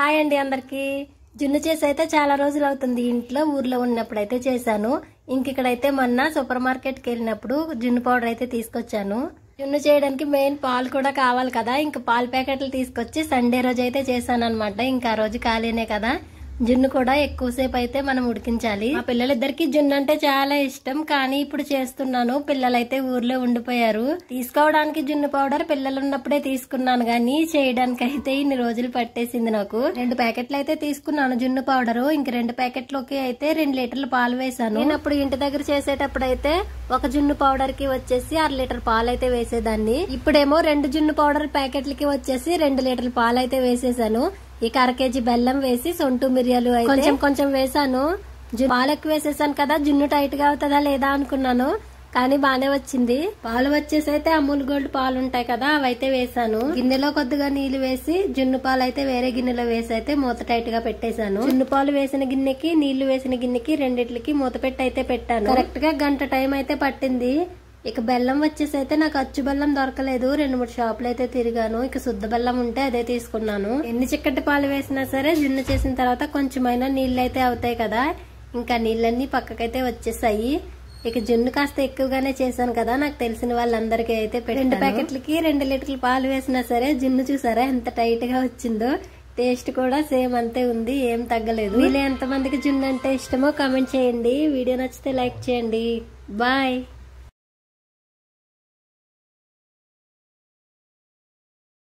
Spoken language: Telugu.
హాయ్ అండి అందరికి. జున్ను చేసి అయితే చాలా రోజులు అవుతుంది. ఇంట్లో ఊర్లో ఉన్నప్పుడు అయితే చేశాను. ఇక్కడైతే మొన్న సూపర్ మార్కెట్ కి వెళ్ళినప్పుడు జున్ను పౌడర్ అయితే తీసుకొచ్చాను. జున్ను చేయడానికి మెయిన్ పాలు కూడా కావాలి కదా. ఇంకా పాల ప్యాకెట్లు తీసుకొచ్చి సండే రోజు అయితే చేశాను అనమాట. ఇంకా ఆ రోజు ఖాళీనే కదా, జున్ను కూడా ఎక్కువసేపు అయితే మనం ఉడికించాలి. మా పిల్లలిద్దరికి జున్ను అంటే చాలా ఇష్టం, కానీ ఇప్పుడు చేస్తున్నాను. పిల్లలైతే ఊర్లో ఉండిపోయారు. తీసుకోవడానికి జున్ను పౌడర్ పిల్లలు ఉన్నప్పుడే తీసుకున్నాను, కానీ చేయడానికి అయితే ఇన్ని రోజులు పట్టేసింది నాకు. 2 ప్యాకెట్లు అయితే తీసుకున్నాను జున్ను పౌడర్. ఇంక 2 ప్యాకెట్లోకి అయితే 2 లీటర్ల పాలు వేసాను. నేను అప్పుడు ఇంటి దగ్గర చేసేటప్పుడు అయితే ఒక జున్ను పౌడర్ కి వచ్చేసి 1/2 లీటర్ పాలు అయితే వేసేదాన్ని. ఇప్పుడేమో 2 జున్ను పౌడర్ ప్యాకెట్లకి వచ్చేసి 2 లీటర్ల పాలు అయితే వేసేసాను. ఇక 1/2 కేజీ బెల్లం వేసి సొంటు మిరియాలు అయితే కొంచెం వేసాను. పాలు ఎక్కువ వేసేసాను కదా, జున్ను టైట్ గా అవుతుందా లేదా అనుకున్నాను, కానీ బానే వచ్చింది. పాలు వచ్చేసి అయితే అమూల్ గోల్డ్ పాలు ఉంటాయి కదా, అవైతే వేసాను. గిన్నెలో కొద్దిగా నీళ్లు వేసి జున్ను పాలు అయితే వేరే గిన్నెలో వేసి అయితే మూత టైట్ గా పెట్టేశాను. జున్ను పాలు వేసిన గిన్నెకి నీళ్లు వేసిన గిన్నెకి రెండిట్లకి మూత పెట్టి అయితే పెట్టాను. కరెక్ట్ గా గంట టైం అయితే పట్టింది. ఇక బెల్లం వచ్చేసి అయితే నాకు అచ్చు బెల్లం దొరకలేదు. 2-3 షాపులు అయితే తిరిగాను. ఇక శుద్ధ బెల్లం ఉంటే అదే తీసుకున్నాను. ఎన్ని చిక్కటి పాలు వేసినా సరే జున్ను చేసిన తర్వాత కొంచెమైనా నీళ్ళు అయితే అవుతాయి కదా, ఇంకా నీళ్ళన్నీ పక్కకైతే వచ్చేసాయి. ఇక జున్ను కాస్త ఎక్కువగానే చేశాను కదా, నాకు తెలిసిన వాళ్ళందరికీ అయితే 2 ప్యాకెట్లకి 2 లీటర్ల పాలు వేసినా సరే జున్ను చూసారా ఎంత టైట్ గా వచ్చిందో. టేస్ట్ కూడా సేమ్ అంతే ఉంది, ఏం తగ్గలేదు. మీలో ఎంతమందికి జున్ను అంటే ఇష్టమో కామెంట్ చేయండి. వీడియో నచ్చితే లైక్ చేయండి. బాయ్.